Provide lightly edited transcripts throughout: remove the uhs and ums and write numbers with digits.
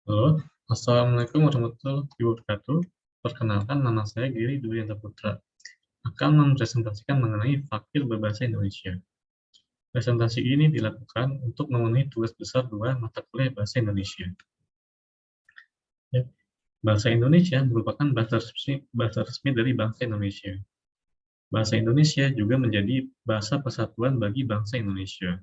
Halo, Assalamualaikum warahmatullahi wabarakatuh. Perkenalkan, nama saya Giri Dwi Putra. Akan mempresentasikan mengenai fakir berbahasa Indonesia. Presentasi ini dilakukan untuk memenuhi tugas besar 2 mata kuliah bahasa Indonesia. Ya, bahasa Indonesia merupakan bahasa resmi dari bangsa Indonesia. Bahasa Indonesia juga menjadi bahasa persatuan bagi bangsa Indonesia.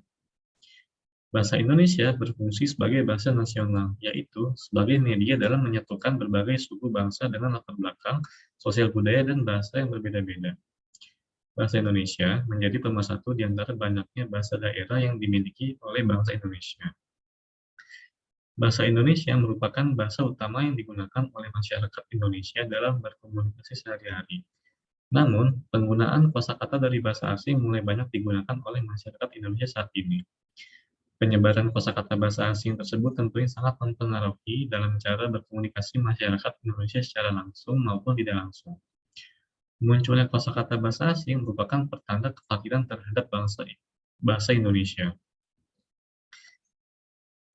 Bahasa Indonesia berfungsi sebagai bahasa nasional, yaitu sebagai media dalam menyatukan berbagai suku bangsa dengan latar belakang, sosial budaya, dan bahasa yang berbeda-beda. Bahasa Indonesia menjadi pemersatu di antara banyaknya bahasa daerah yang dimiliki oleh bangsa Indonesia. Bahasa Indonesia merupakan bahasa utama yang digunakan oleh masyarakat Indonesia dalam berkomunikasi sehari-hari. Namun, penggunaan kosakata dari bahasa asing mulai banyak digunakan oleh masyarakat Indonesia saat ini. Penyebaran kosakata bahasa asing tersebut tentunya sangat mempengaruhi dalam cara berkomunikasi masyarakat Indonesia secara langsung maupun tidak langsung. Munculnya kosakata bahasa asing merupakan pertanda kefakiran terhadap bahasa Indonesia.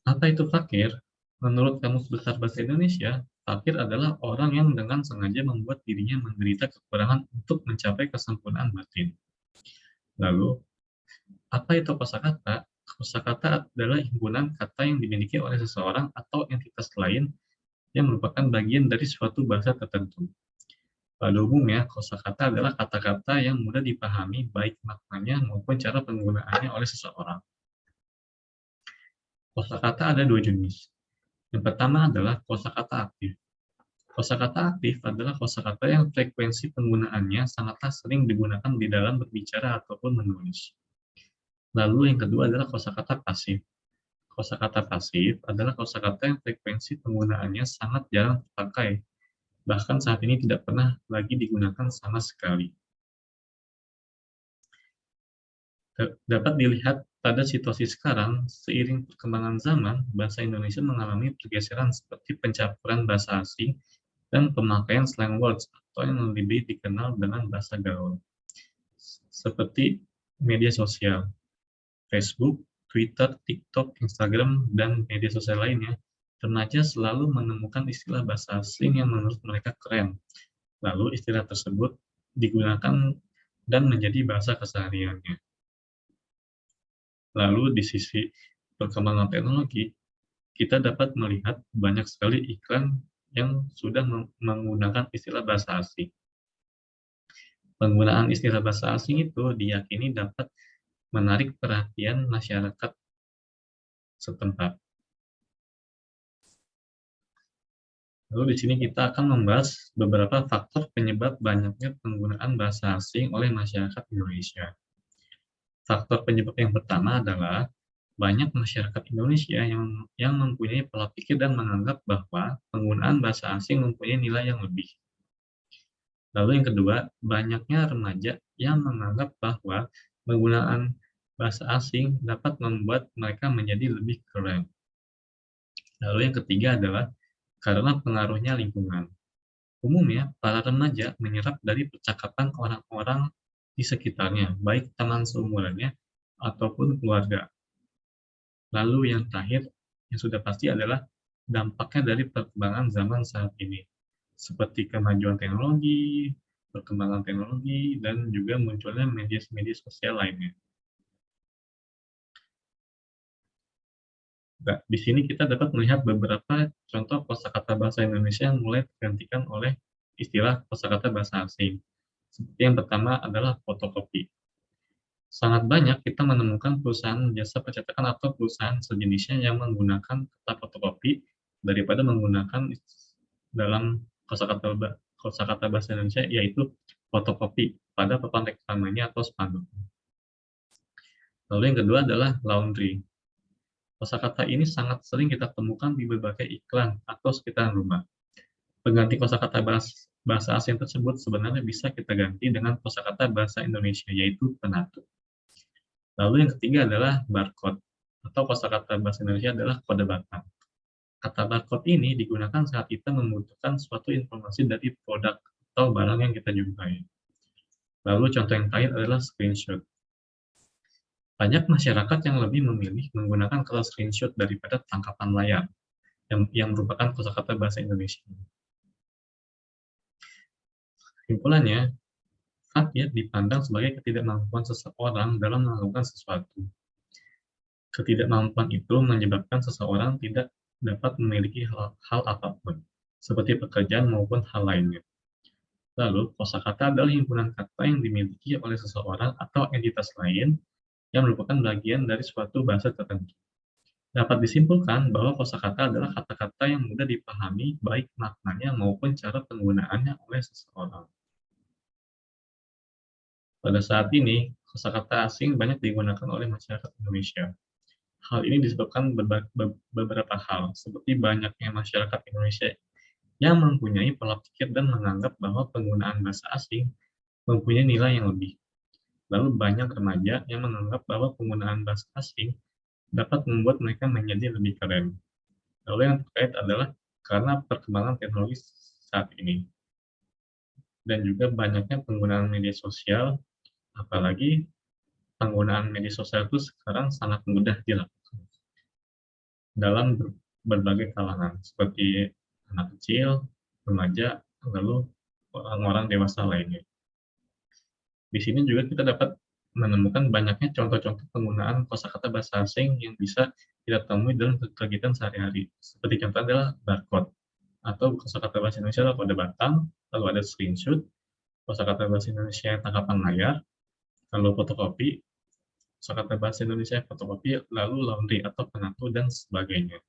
Apa itu fakir? Menurut Kamus Besar Bahasa Indonesia, fakir adalah orang yang dengan sengaja membuat dirinya menderita kekurangan untuk mencapai kesempurnaan batin. Lalu, apa itu kosakata? Kosakata adalah himpunan kata yang dimiliki oleh seseorang atau entitas lain yang merupakan bagian dari suatu bahasa tertentu. Pada umumnya, kosakata adalah kata-kata yang mudah dipahami baik maknanya maupun cara penggunaannya oleh seseorang. Kosakata ada dua jenis. Yang pertama adalah kosakata aktif. Kosakata aktif adalah kosakata yang frekuensi penggunaannya sangatlah sering digunakan di dalam berbicara ataupun menulis. Lalu yang kedua adalah kosakata pasif. Kosakata pasif adalah kosakata yang frekuensi penggunaannya sangat jarang terpakai, bahkan saat ini tidak pernah lagi digunakan sama sekali. Dapat dilihat pada situasi sekarang, seiring perkembangan zaman, bahasa Indonesia mengalami pergeseran seperti pencampuran bahasa asing dan pemakaian slang words atau yang lebih dikenal dengan bahasa gaul, seperti media sosial, Facebook, Twitter, TikTok, Instagram, dan media sosial lainnya. Remaja selalu menemukan istilah bahasa asing yang menurut mereka keren. Lalu istilah tersebut digunakan dan menjadi bahasa kesehariannya. Lalu di sisi perkembangan teknologi, kita dapat melihat banyak sekali iklan yang sudah menggunakan istilah bahasa asing. Penggunaan istilah bahasa asing itu diyakini dapat menarik perhatian masyarakat setempat. Lalu di sini kita akan membahas beberapa faktor penyebab banyaknya penggunaan bahasa asing oleh masyarakat Indonesia. Faktor penyebab yang pertama adalah banyak masyarakat Indonesia yang mempunyai pola pikir dan menganggap bahwa penggunaan bahasa asing mempunyai nilai yang lebih. Lalu yang kedua, banyaknya remaja yang menganggap bahwa penggunaan bahasa asing dapat membuat mereka menjadi lebih keren. Lalu yang ketiga adalah karena pengaruhnya lingkungan. Umumnya, para remaja menyerap dari percakapan orang-orang di sekitarnya, baik teman seumurannya ataupun keluarga. Lalu yang terakhir, yang sudah pasti adalah dampaknya dari perkembangan zaman saat ini, seperti kemajuan teknologi, perkembangan teknologi, dan juga munculnya media-media sosial lainnya. Nah, di sini kita dapat melihat beberapa contoh kosakata bahasa Indonesia yang mulai tergantikan oleh istilah kosakata bahasa asing. Seperti yang pertama adalah fotokopi. Sangat banyak kita menemukan perusahaan jasa percetakan atau perusahaan sejenisnya yang menggunakan kata fotokopi daripada menggunakan dalam kosakata kosakata bahasa Indonesia, yaitu fotokopi pada papan reklamanya atau spanduk. Lalu yang kedua adalah laundry. Kosakata ini sangat sering kita temukan di berbagai iklan atau sekitaran rumah. Pengganti kosakata bahasa asing tersebut sebenarnya bisa kita ganti dengan kosakata bahasa Indonesia, yaitu penatu. Lalu yang ketiga adalah barcode, atau kosakata bahasa Indonesia adalah kode batang. Kata barcode ini digunakan saat kita membutuhkan suatu informasi dari produk atau barang yang kita jumpai. Lalu contoh yang terakhir adalah screenshot. Banyak masyarakat yang lebih memilih menggunakan kata screenshot daripada tangkapan layar. yang merupakan kosakata bahasa Indonesia. Kesimpulannya, fakir dipandang sebagai ketidakmampuan seseorang dalam melakukan sesuatu. Ketidakmampuan itu menyebabkan seseorang tidak dapat memiliki hal apapun, seperti pekerjaan maupun hal lainnya. Lalu, kosakata adalah himpunan kata yang dimiliki oleh seseorang atau entitas lain yang merupakan bagian dari suatu bahasa tertentu. Dapat disimpulkan bahwa kosakata adalah kata-kata yang mudah dipahami baik maknanya maupun cara penggunaannya oleh seseorang. Pada saat ini, kosakata asing banyak digunakan oleh masyarakat Indonesia. Hal ini disebabkan beberapa hal, seperti banyaknya masyarakat Indonesia yang mempunyai pola pikir dan menganggap bahwa penggunaan bahasa asing mempunyai nilai yang lebih. Lalu banyak remaja yang menganggap bahwa penggunaan bahasa asing dapat membuat mereka menjadi lebih keren. Lalu yang terkait adalah karena perkembangan teknologi saat ini. Dan juga banyaknya penggunaan media sosial, apalagi penggunaan media sosial itu sekarang sangat mudah dilakukan dalam berbagai kalangan, seperti anak kecil, remaja, lalu orang-orang dewasa lainnya. Di sini juga kita dapat menemukan banyaknya contoh-contoh penggunaan kosakata bahasa asing yang bisa kita temui dalam kegiatan sehari-hari. Seperti contoh adalah barcode, atau kosakata bahasa Indonesia pada batang, lalu ada screenshot, kosakata bahasa Indonesia tangkapan layar, lalu fotokopi, kosakata bahasa Indonesia fotokopi, lalu laundry atau penatu, dan sebagainya.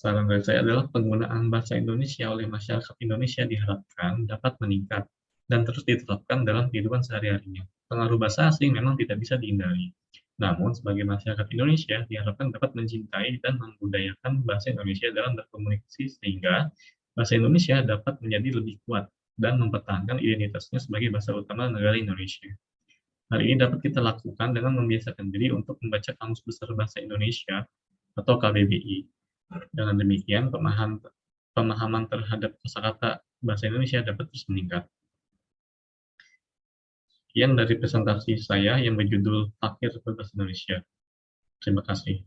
Saran dari saya adalah penggunaan bahasa Indonesia oleh masyarakat Indonesia diharapkan dapat meningkat dan terus diterapkan dalam kehidupan sehari-harinya. Pengaruh bahasa asing memang tidak bisa dihindari. Namun, sebagai masyarakat Indonesia, diharapkan dapat mencintai dan membudayakan bahasa Indonesia dalam berkomunikasi sehingga bahasa Indonesia dapat menjadi lebih kuat dan mempertahankan identitasnya sebagai bahasa utama negara Indonesia. Hal ini dapat kita lakukan dengan membiasakan diri untuk membaca Kamus Besar Bahasa Indonesia atau KBBI. Dengan demikian, pemahaman terhadap kosakata bahasa Indonesia dapat terus meningkat. Sekian dari presentasi saya yang berjudul Fakir Berbahasa Indonesia. Terima kasih.